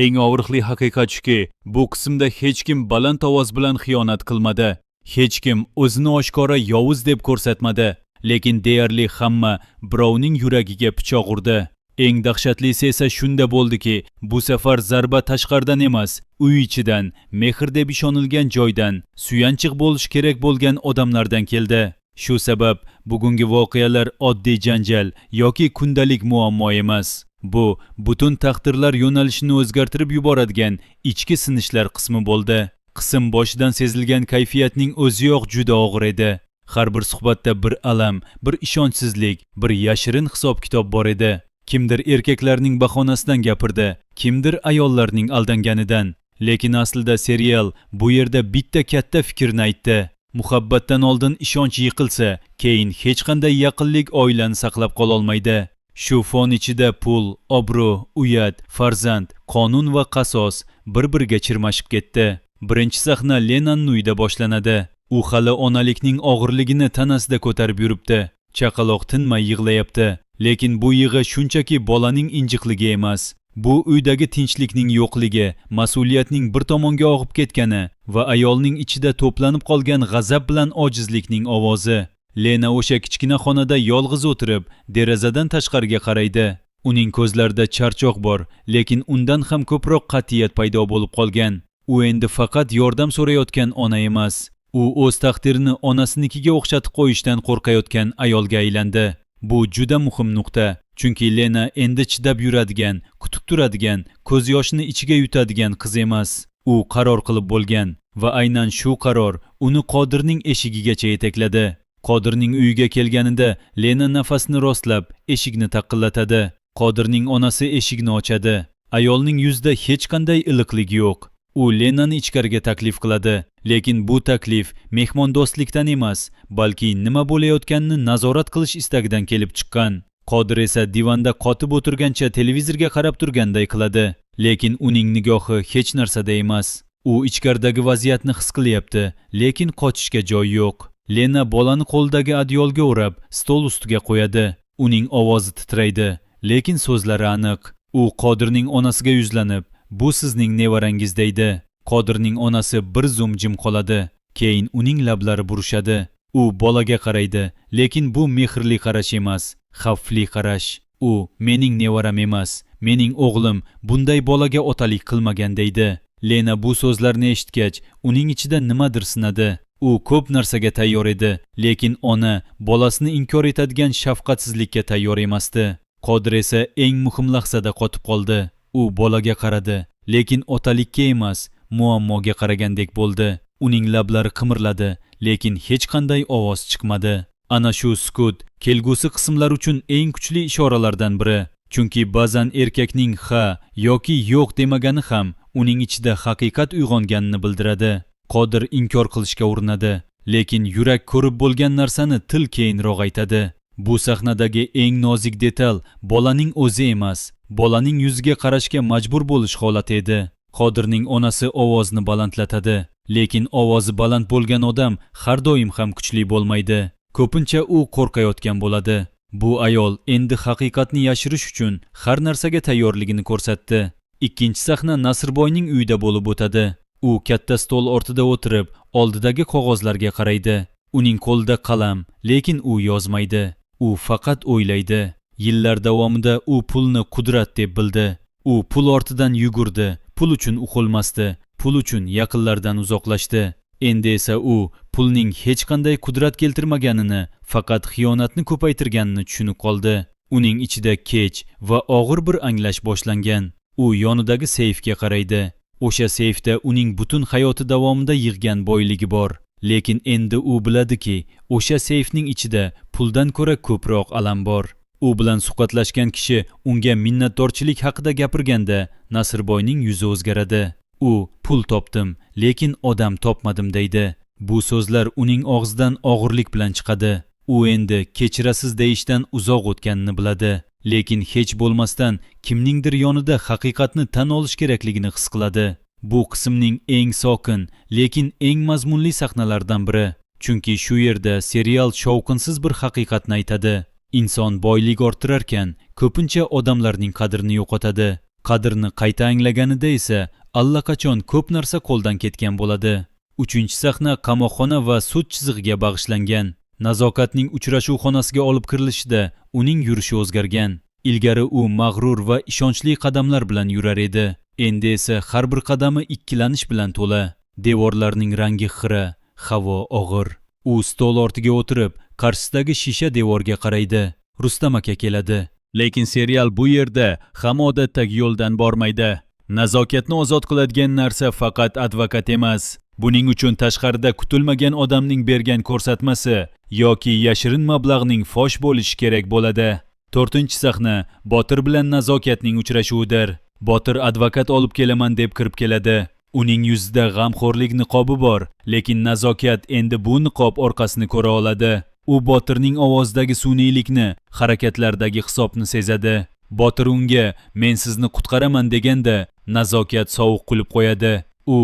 Eng og'riqli haqiqat shuki, bu qismda hech kim baland ovoz bilan xiyonat qilmadi. Hech kim o'zini oshkora yovuz deb ko'rsatmadi, lekin deyarli hamma birovning yuragiga pichoq urdi. Eng dahshatlisi esa shunda bo'ldiki, bu safar zarba tashqaridan emas, uy ichidan, mehr deb ishonilgan joydan, suyanchiq bo'lish kerak bo'lgan odamlardan keldi. Shu sabab bugungi voqealar oddiy janjal yoki kundalik muammo emas. Bu butun taqdirlar yo'nalishini o'zgartirib yuboradigan ichki sinishlar qismi bo'ldi. Qism boshidan sezilgan kayfiyatning o'ziyoq juda og'ir edi. Har bir suhbatda bir alam, bir ishonchsizlik, bir yashirin hisob-kitob bor edi. Kimdir erkaklarning bahonasidan gapirdi, kimdir ayollarning aldanganidan. Lekin aslida serial bu yerda bitta katta fikrni aytdi. Muhabbatdan oldin ishonch yiqilsa, keyin hech qanday yaqinlik oilani saqlab qola olmaydi. Shu fon ichida pul, obro', uyat, farzand, qonun va qasos bir-biriga chirmashib ketdi. Birinchi sahna Lenanning uyida boshlanadi. U hali onalikning og'irligini tanasida ko'tarib yuribdi. Chaqaloq tinmay yig'layapti. Lekin bu yig'i shunchaki bolaning injiqligi emas. Bu uydagi tinchlikning yo'qligi, mas'uliyatning bir tomonga og'ib ketgani va ayolning ichida to'planib qolgan g'azab bilan ojizlikning ovozi. Lena o'sha kichkina xonada yolg'iz o'tirib, derazadan tashqariga qaraydi. Uning ko'zlarida charchoq bor, lekin undan ham ko'proq qat'iyat paydo bo'lib qolgan. U endi faqat yordam so'rayotgan ona emas. U o'z taqdirini onasinikiga o'xshatib qo'yishdan qo'rqayotgan ayolga aylandi. Bu juda muhim nuqta, chunki Lena endi chidab yuradigan, kutib turadigan, ko'z yoshini ichiga yutadigan qiz emas. U qaror qilib bo'lgan va aynan shu qaror uni Qodirning eshigigacha yetakladi. Qodirning uyiga kelganida Lena nafasini rostlab, eshikni taqillatadi. Qodirning onasi eshikni ochadi. Ayolning yuzida hech qanday iliqlik yo'q. U Lenani ichkariga taklif qiladi, lekin bu taklif mehmondo'stlikdan emas, balki nima bo'layotganini nazorat qilish istagidan kelib chiqqan. Qodir esa divanda qotib o'tirgancha televizorga qarab turganday qiladi, lekin uning nigohi hech narsada emas. U ichkaridagi vaziyatni his qilyapti, lekin qochishga joy yo'q. Lena bolani qo'ldagi adyolga o'rab, stol ustiga qo'yadi. Uning ovozi titraydi, lekin so'zlari aniq. U Qodirning onasiga yuzlanib, "Bu sizning nevarangiz" deydi. Qodirning onasi bir zum jim qoladi. Keyin uning lablari burishadi. U bolaga qaraydi, lekin bu mehrli qarash emas, xavfli qarash. U "Mening nevaram emas, mening o'g'lim bunday bolaga otalik qilmagan" deydi. Lena bu so'zlarni eshitgach, uning ichida nimadir sinadi. U ko'p narsaga tayyor edi, lekin ona bolasini inkor etadigan shafqatsizlikka tayyor emasdi. Qodir esa eng muhim lahzada qotib qoldi. U bolaga qaradi, lekin otalikka emas, muammoga qaragandek bo'ldi. Uning lablari qimirladi, lekin hech qanday ovoz chiqmadi. Ana shu sukut kelgusi qismlar uchun eng kuchli ishoralardan biri. Chunki ba'zan erkakning ha yoki yo'q demagani ham uning ichida haqiqat uyg'onganini bildiradi. Qodir inkor qilishga urinadi, lekin yurak ko'rib bo'lgan narsani til keyinroq aytadi. Bu sahnadagi eng nozik detal bolaning o'zi emas, bolaning yuziga qarashga majbur bo'lish holati edi. Qodirning onasi ovozni balandlatadi, lekin ovozi baland bo'lgan odam har doim ham kuchli bo'lmaydi. Ko'pincha u qo'rqayotgan bo'ladi. Bu ayol endi haqiqatni yashirish uchun har narsaga tayyorligini ko'rsatdi. Ikkinchi sahna Nasrboyning uyida bo'lib o'tadi. U katta stol ortida o'tirib, oldidagi qog'ozlarga qaraydi. Uning qo'lida qalam, lekin u yozmaydi. U faqat o'ylaydi. Yillar davomida u pulni qudrat deb bildi. U pul ortidan yugurdi, pul uchun uxilmasdi, pul uchun yaqinlardan uzoqlashdi. Endi esa u pulning hech qanday qudrat keltirmaganini, faqat xiyonatni ko'paytirganini tushunib qoldi. Uning ichida kech va og'ir bir anglash boshlangan. U yonidagi seyfga qaraydi. O'sha seyfda uning butun hayoti davomida yig'gan boyligi bor. Lekin endi u biladiki, o'sha seyfning ichida puldan ko'ra ko'proq alam bor. U bilan suhbatlashgan kishi unga minnatdorchilik haqida gapirganda Nasrboyning yuzi o'zgaradi. U "Pul topdim, lekin odam topmadim" deydi. Bu so'zlar uning og'zidan og'irlik bilan chiqadi. U endi kechirasiz deyishdan uzoq o'tganini biladi. Lekin hech bo'lmasdan kimningdir yonida haqiqatni tan olish kerakligini his qiladi. Bu qismning eng sokin, lekin eng mazmunli sahnalaridan biri. Chunki shu yerda serial shovqinsiz bir haqiqatni aytadi. Inson boylik orttirarkan, ko'pincha odamlarning qadrini yo'qotadi. qadrni qayta anglaganida esa allaqachon ko'p narsa qo'ldan ketgan bo'ladi. 3-sahna qamoqxona va sud chizig'iga bag'ishlangan. Nazokatning uchrashuv xonasiga olib kirilishida uning yurishi o'zgargan. Ilgari u mag'rur va ishonchli qadamlar bilan yurar edi. Endi esa har bir qadami ikkilanish bilan to'la. Devorlarning rangi xira, havo og'ir. U stol ortiga o'tirib, qarshisidagi shisha devorga qaraydi. Rustam aka keladi. Lekin serial bu yerda ham odatdagi yo'ldan bormaydi. Nazokatni ozod qiladigan narsa faqat advokat emas. Buning uchun tashqarida kutilmagan odamning bergan ko'rsatmasi yoki yashirin mablag'ning fosh bo'lishi kerak bo'ladi. 4-sahna Botir bilan Nazokatning uchrashuvidir. Botir advokat olib kelaman deb kirib keladi. Uning yuzida g'amxo'rlik niqobi bor, lekin Nazokat endi bu niqob orqasini ko'ra oladi. U Botirning ovozidagi sun'iylikni, harakatlardagi hisobni sezadi. Botir unga "Men sizni qutqaraman" deganda, Nazokat sovuq kulib qo'yadi. U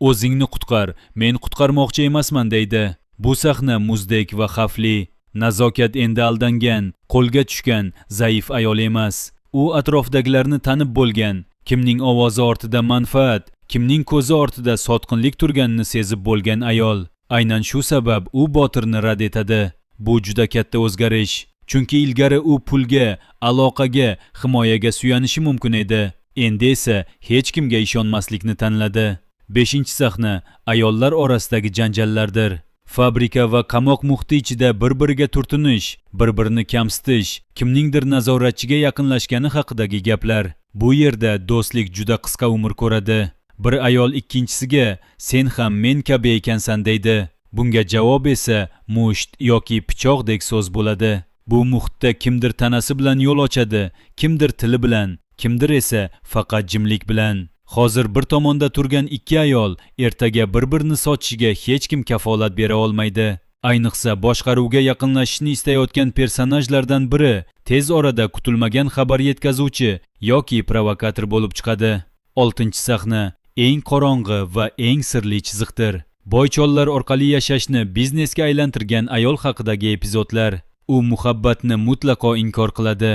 "O'zingni qutqar, men qutqarmoqchi emasman" deydi. Bu sahna muzdek va xavfli. Nazokat endi aldangan, qo'lga tushgan zaif ayol emas. U atrofdagilarni tanib bo'lgan, kimning ovozi ortida manfaat, kimning ko'zi ortida sotqinlik turganini sezib bo'lgan ayol. Aynan shu sabab u Botirni rad etadi. Bu juda katta o'zgarish. Chunki ilgari u pulga, aloqaga, himoyaga suyanishi mumkin edi. Endi esa hech kimga ishonmaslikni tanladi. 5-sahna ayollar orasidagi janjallardir. Fabrika va qamoq muhiti ichida bir-biriga turtinish, bir-birini kamsitish, kimningdir nazoratchiga yaqinlashgani haqidagi gaplar. Bu yerda do'stlik juda qisqa umr ko'radi. Bir ayol ikkinchisiga "Sen ham men kabi ekansan" deydi. Bunga javob esa musht yoki pichoqdek so'z bo'ladi. Bu muhitda kimdir tanasi bilan yo'l ochadi, kimdir tili bilan, kimdir esa faqat jimlik bilan. Hozir bir tomonda turgan ikki ayol ertaga bir-birini sotishiga hech kim kafolat bera olmaydi. Ayniqsa boshqaruvga yaqinlashishni istayotgan personajlardan biri tez orada kutilmagan xabar yetkazuvchi yoki provokator bo'lib chiqadi. 6-sahna eng qorong'i va eng sirli chiziqdir. Boychollar orqali yashashni biznesga aylantirgan ayol haqidagi epizodlar. U muhabbatni mutlaqo inkor qiladi.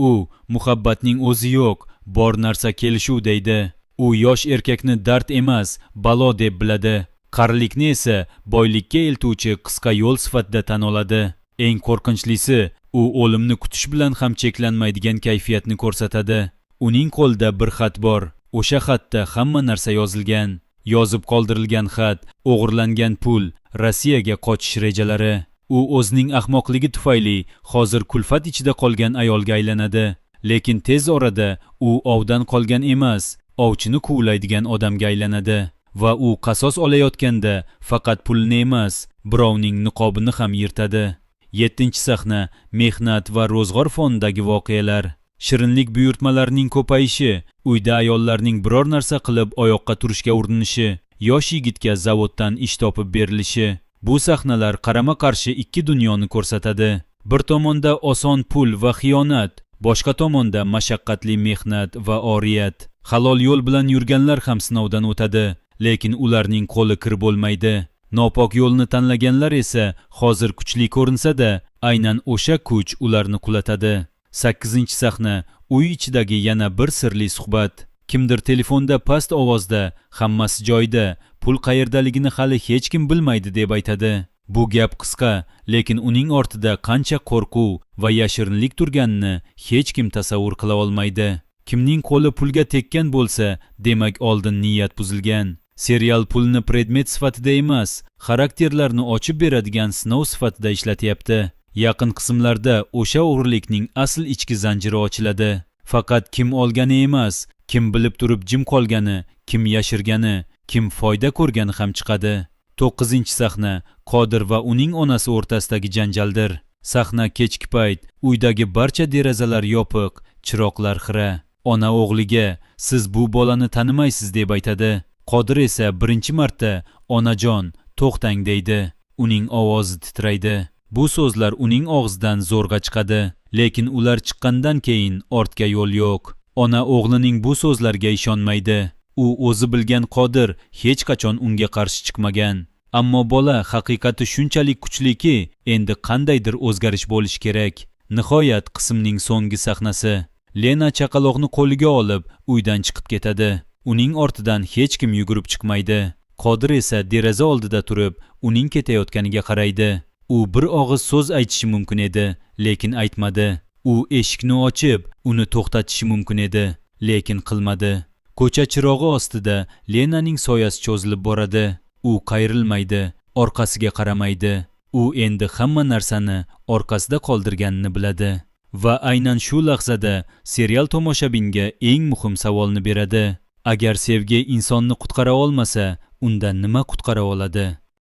U muhabbatning o'zi yo'q, bor narsa kelishuv deydi. U yosh erkakni dard emas, balo deb biladi. Qarilikni esa boylikka eltuvchi qisqa yo'l sifatida tan oladi. Eng qo'rqinchlisi, u o'limni kutish bilan ham cheklanmaydigan kayfiyatni ko'rsatadi. Uning qo'lida bir xat bor. O'sha xatda hamma narsa yozilgan. Yozib qoldirilgan xat, o'g'irlangan pul, Rossiyaga qochish rejalari. U o'zining ahmoqligi tufayli hozir kulfat ichida qolgan ayolga aylanadi. Lekin tez orada u ovdan qolgan emas, ovchini quvlaydigan odamga aylanadi. Va u qasos olayotganda faqat pulni emas, birovning niqobini ham yirtadi. 7-sahna mehnat va ro'zg'or fonidagi voqealar. Shirinlik buyurtmalarining ko'payishi, uyda ayollarning biror narsa qilib oyoqqa turishga urinishi, yosh yigitga zavoddan ish topib berilishi. Bu sahnalar qarama-qarshi ikki dunyoni ko'rsatadi. Bir tomonda oson pul va xiyonat, boshqa tomonda mashaqqatli mehnat va oriyat. Halol yo'l bilan yurganlar ham sinovdan o'tadi, lekin ularning qo'li kir bo'lmaydi. Nopok yo'lni tanlaganlar esa hozir kuchli ko'rinsa-da, aynan o'sha kuch ularni qulatadi. 8-sahna uy ichidagi yana bir sirli suhbat. Kimdir telefonda past ovozda "Hammasi joyida, pul qayerdaligini hali hech kim bilmaydi" deb aytadi. Bu gap qisqa, lekin uning ortida qancha qo'rquv va yashirinlik turganini hech kim tasavvur qila olmaydi. Kimning qo'li pulga tekkan bo'lsa, demak oldin niyat buzilgan. Serial pulni predmet sifatida emas, xarakterlarni ochib beradigan sinov sifatida ishlatyapti. Yaqin qismlarda o'sha o'g'rilikning asl ichki zanjiri ochiladi. Faqat kim olgani emas, kim bilib turib jim qolgani, kim yashirgani, kim foyda ko'rgani ham chiqadi. 9-sahna Qodir va uning onasi o'rtasidagi janjaldir. Sahna kechki payt, uydagi barcha derazalar yopiq, chiroqlar xira. Ona o'g'liga "Siz bu bolani tanimaysiz" deb aytadi. Qodir esa birinchi marta "Onajon, to'xtang" deydi. Uning ovozi titraydi. Bu so'zlar uning og'zidan zo'rg'a chiqadi, lekin ular chiqqandan keyin ortga yo'l yo'q. Ona o'g'lining bu so'zlarga ishonmaydi. U o'zi bilgan Qodir hech qachon unga qarshi chiqmagan. Ammo bola haqiqati shunchalik kuchliki, endi qandaydir o'zgarish bo'lish kerak. Nihoyat qismning so'nggi sahnasi. Lena chaqaloqni qo'liga olib uydan chiqib ketadi. Uning ortidan hech kim yugurib chiqmaydi. Qodir esa deraza oldida turib, uning ketayotganiga qaraydi. U bir og'iz so'z aytishi mumkin edi, lekin aytmadi. U eshikni ochib, uni to'xtatishi mumkin edi, lekin qilmadi. Ko'cha chirog'i ostida Lenaning soyasi cho'zilib boradi. U qayrilmaydi, orqasiga qaramaydi. U endi hamma narsani orqasida qoldirganini biladi. Va aynan shu lahzada serial tomoshabinga eng muhim savolni beradi. Agar sevgi insonni qutqara olmasa, unda nima qutqara oladi?